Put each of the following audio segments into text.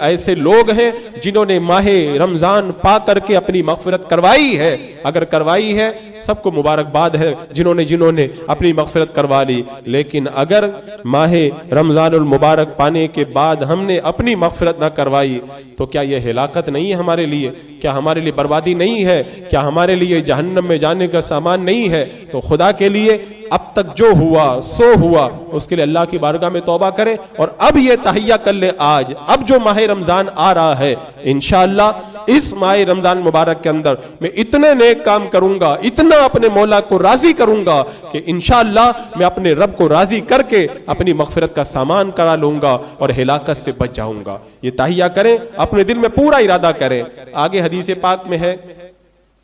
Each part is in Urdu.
ایسے لوگ ہیں جنہوں نے ماہ رمضان پا کر کے اپنی مغفرت کروائی ہے. اگر کروائی ہے سب کو مبارکباد ہے جنہوں نے اپنی مغفرت کروا لی. لیکن اگر ماہ رمضان المبارک پانے کے بعد ہم نے اپنی مغفرت نہ کروائی تو کیا یہ ہلاکت نہیں ہے ہمارے لیے؟ کیا ہمارے لیے بربادی نہیں ہے؟ کیا ہمارے لیے جہنم میں جانے کا سامان نہیں ہے؟ تو خدا کے لیے اب تک جو ہوا سو ہوا اس کے لیے اللہ کی بارگاہ میں توبہ کریں اور اب یہ تہیہ کر لیں. آج اب جو ماہ رمضان آ رہا ہے انشاءاللہ اس ماہ رمضان مبارک کے اندر میں اتنے نیک کام کروں گا, اتنا اپنے مولا کو راضی کروں گا کہ انشاءاللہ میں اپنے رب کو راضی کر کے اپنی مغفرت کا سامان کرا لوں گا اور ہلاکت سے بچ جاؤں گا. یہ تہیہ کریں, اپنے دل میں پورا ارادہ کریں. آگے حدیث پاک میں ہے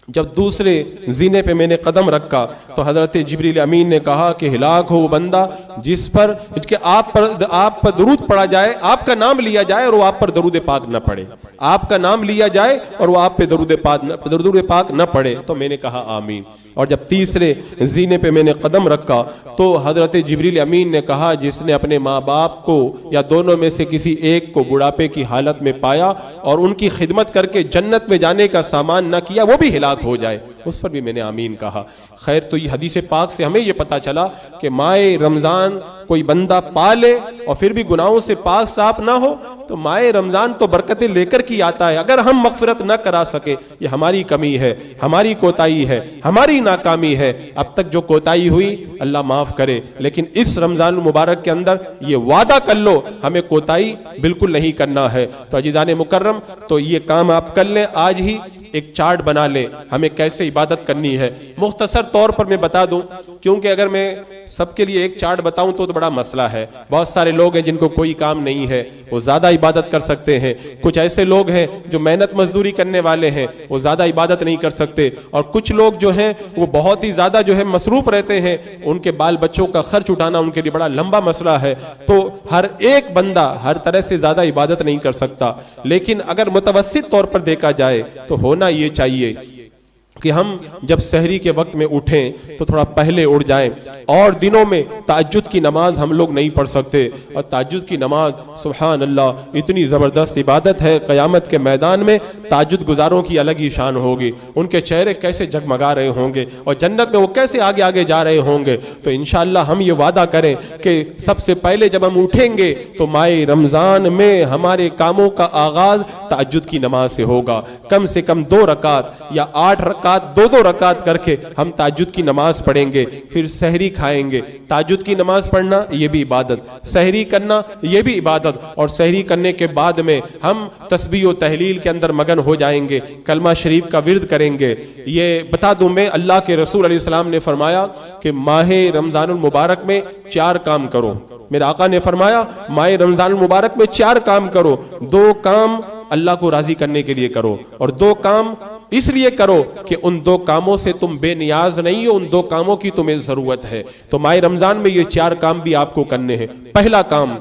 جب دوسرے زینے پہ میں نے قدم رکھا تو حضرت جبریل امین نے کہا کہ ہلاک ہو وہ بندہ جس پر کہ آپ پر درود پڑھا جائے, آپ کا نام لیا جائے اور وہ آپ پر درود پاک نہ پڑھے. آپ کا نام لیا جائے اور وہ آپ پہ درود پاک نہ پڑھے. تو میں نے کہا آمین. اور جب تیسرے زینے پہ میں نے قدم رکھا تو حضرت جبریل امین نے کہا جس نے اپنے ماں باپ کو یا دونوں میں سے کسی ایک کو بڑھاپے کی حالت میں پایا اور ان کی خدمت کر کے جنت میں جانے کا سامان نہ کیا وہ بھی ہلاک ہو جائے, اس پر بھی میں نے آمین کہا. خیر تو یہ حدیث پاک سے ہمیں یہ پتا چلا کہ ماہ رمضان کوئی بندہ پالے اور پھر بھی گناہوں سے پاک صاف نہ ہو تو ماہ رمضان تو برکتیں لے کر کی آتا ہے. اگر ہم مغفرت نہ کرا سکے یہ ہماری کمی ہے, ہماری کوتاہی ہے, ہماری ناکامی ہے. اب تک جو کوتاہی ہوئی اللہ معاف کرے, لیکن اس رمضان المبارک کے اندر یہ وعدہ کر لو ہمیں کوتاہی بالکل نہیں کرنا ہے. تو عزیزان مکرم تو یہ کام آپ کر لیں, آج ہی ایک چارٹ بنا لیں ہمیں کیسے عبادت کرنی ہے. مختصر طور پر میں بتا دوں کیونکہ اگر میں سب کے لیے ایک چارٹ بتاؤں تو بڑا مسئلہ ہے. بہت سارے لوگ ہیں جن کو کوئی کام نہیں ہے وہ زیادہ عبادت کر سکتے ہیں, کچھ ایسے لوگ ہیں جو محنت مزدوری کرنے والے ہیں وہ زیادہ عبادت نہیں کر سکتے, اور کچھ لوگ جو ہیں وہ بہت ہی زیادہ جو ہے مصروف رہتے ہیں, ان کے بال بچوں کا خرچ اٹھانا ان کے لیے بڑا لمبا مسئلہ ہے. تو ہر ایک بندہ ہر طرح سے زیادہ عبادت نہیں کر سکتا, لیکن اگر متوسط طور پر دیکھا جائے تو ہونا یہ چاہیے کہ ہم جب سحری کے وقت میں اٹھیں تو تھوڑا پہلے اٹھ جائیں. اور دنوں میں تہجد کی نماز ہم لوگ نہیں پڑھ سکتے, اور تہجد کی نماز سبحان اللہ اتنی زبردست عبادت ہے. قیامت کے میدان میں تہجد گزاروں کی الگ ہی شان ہوگی, ان کے چہرے کیسے جگمگا رہے ہوں گے اور جنت میں وہ کیسے آگے آگے جا رہے ہوں گے. تو انشاءاللہ ہم یہ وعدہ کریں کہ سب سے پہلے جب ہم اٹھیں گے تو ماہ رمضان میں ہمارے کاموں کا آغاز تہجد کی نماز سے ہوگا. کم سے کم 2 رکعت یا 8 رکعت 2 رکعت کر کے ہم تہجد کی نماز پڑھیں گے, پھر سحری کھائیں گے. تہجد کی نماز پڑھنا یہ بھی عبادت, سحری کرنا یہ بھی عبادت, اور سحری کرنے کے بعد میں ہم تسبیح و تحلیل کے اندر مگن ہو جائیں گے, کلمہ شریف کا ورد کریں گے. یہ بتا دوں میں اللہ کے رسول علیہ السلام نے فرمایا کہ ماہ رمضان المبارک میں 4 کام کرو. میرے آقا نے فرمایا ماہ رمضان المبارک میں 4 کام کرو. 2 کام اللہ کو راضی کرنے کے لیے کرو, اور 2 کام اس لیے کرو کہ ان 2 کاموں سے تم بے نیاز نہیں ہو, ان 2 کاموں کی تمہیں ضرورت ہے. تو ماہ رمضان میں یہ 4 کام بھی آپ کو کرنے ہیں. پہلا کام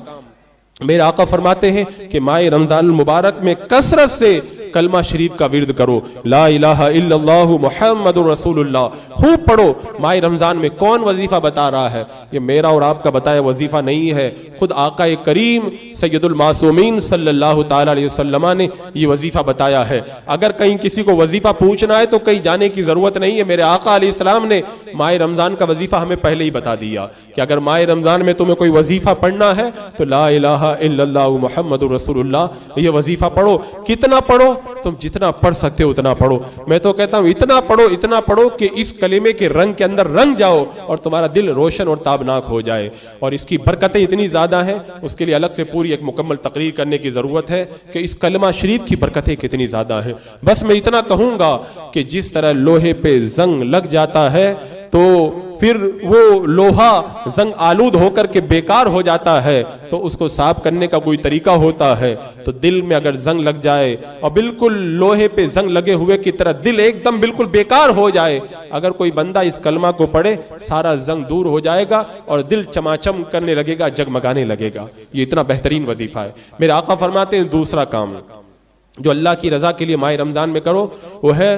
میرے آقا فرماتے ہیں کہ ماہ رمضان المبارک میں کثرت سے کلمہ شریف کا ورد کرو, لا الہ الا اللہ محمد رسول اللہ خوب پڑھو. ماہ رمضان میں کون وظیفہ بتا رہا ہے؟ یہ میرا اور آپ کا بتایا وظیفہ نہیں ہے, خود آقا کریم سید المعصومین صلی اللہ تعالی علیہ وسلم نے یہ وظیفہ بتایا ہے. اگر کہیں کسی کو وظیفہ پوچھنا ہے تو کہیں جانے کی ضرورت نہیں ہے. میرے آقا علیہ السلام نے ماہ رمضان کا وظیفہ ہمیں پہلے ہی بتا دیا کہ اگر ماہ رمضان میں تمہیں کوئی وظیفہ پڑھنا ہے تو لا الہ الا اللہ محمد رسول اللہ یہ وظیفہ پڑھو. کتنا پڑھو؟ تم جتنا پڑھ سکتے ہو اتنا پڑھو. میں تو کہتا ہوں اتنا پڑھو کہ اس کلمے کے رنگ کے اندر رنگ جاؤ اور تمہارا دل روشن اور تابناک ہو جائے. اور اس کی برکتیں اتنی زیادہ ہیں, اس کے لیے الگ سے پوری ایک مکمل تقریر کرنے کی ضرورت ہے کہ اس کلمہ شریف کی برکتیں کتنی زیادہ ہیں. بس میں اتنا کہوں گا کہ جس طرح لوہے پہ زنگ لگ جاتا ہے تو پھر وہ لوہا زنگ آلود ہو کر کے بیکار ہو جاتا ہے, تو اس کو صاف کرنے کا کوئی طریقہ ہوتا ہے. تو دل میں اگر زنگ لگ جائے اور بالکل لوہے پہ زنگ لگے ہوئے کی طرح دل ایک دم بالکل بیکار ہو جائے, اگر کوئی بندہ اس کلمہ کو پڑھے سارا زنگ دور ہو جائے گا اور دل چماچم کرنے لگے گا, جگمگانے لگے گا. یہ اتنا بہترین وظیفہ ہے. میرے آقا فرماتے ہیں دوسرا کام جو اللہ کی رضا کے لیے ماہ رمضان میں کرو وہ ہے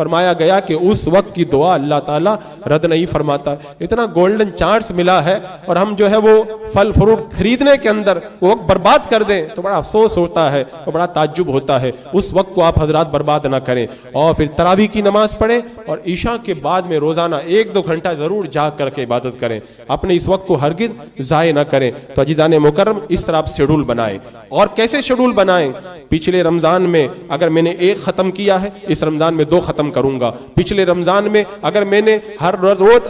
فرمایا گیا کہ اس وقت کی دعا اللہ تعالیٰ رد نہیں فرماتا. اتنا گولڈن چانس ملا ہے اور ہم جو ہے وہ پھل فروٹ خریدنے کے اندر وہ وقت برباد کر دیں تو بڑا افسوس ہوتا ہے اور بڑا تعجب ہوتا ہے. اس وقت کو آپ حضرات برباد نہ کریں اور پھر تراویح کی نماز پڑھیں اور عشاء کے بعد میں روزانہ 1-2 گھنٹہ ضرور جاگ کر کے عبادت کریں. اپنے اس وقت کو ہرگز ضائع نہ کریں. تو عزیزان مکرم اس طرح آپ شیڈول بنائیں. اور کیسے شیڈول بنائیں؟ پچھلے رمضان میں اگر میں نے 1 ختم کیا ہے اس رمضان میں 2 ختم کروں گا. پچھلے رمضان میں اگر میں نے ہر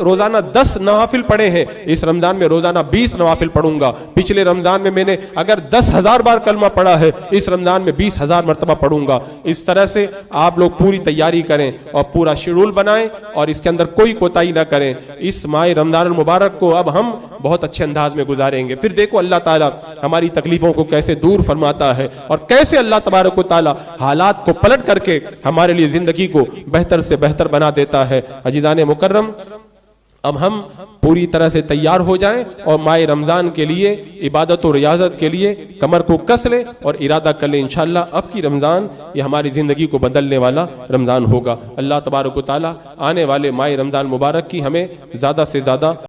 روزانہ 10 نوافل پڑھے ہیں اس رمضان میں روزانہ 20 نوافل پڑھوں گا. پچھلے رمضان میں میں نے اگر 10,000 بار کلمہ پڑھا ہے اس رمضان میں 20,000 مرتبہ پڑھوں گا. اس طرح سے آپ لوگ پوری تیاری کریں اور پورا شیڈول بنائیں اور اس کے اندر کوئی کوتاہی نہ کریں. اس ماہ رمضان المبارک کو اب ہم بہت اچھے انداز میں گزاریں گے. پھر دیکھو اللہ تعالیٰ ہماری تکلیفوں کو کیسے دور فرماتا ہے اور کیسے اللہ تبارک و تعالیٰ حالات کو پلٹ کر کے ہمارے لیے زندگی کو بہتر سے بہتر بنا دیتا ہے. عزیزان مکرم اب ہم پوری طرح سے تیار ہو جائیں اور ماہ رمضان کے لیے عبادت و ریاضت کے لیے کمر کو کس لیں اور ارادہ کر لیں انشاءاللہ اب کی رمضان یہ ہماری زندگی کو بدلنے والا رمضان ہوگا. اللہ تبارک و تعالیٰ آنے والے ماہ رمضان مبارک کی ہمیں زیادہ سے زیادہ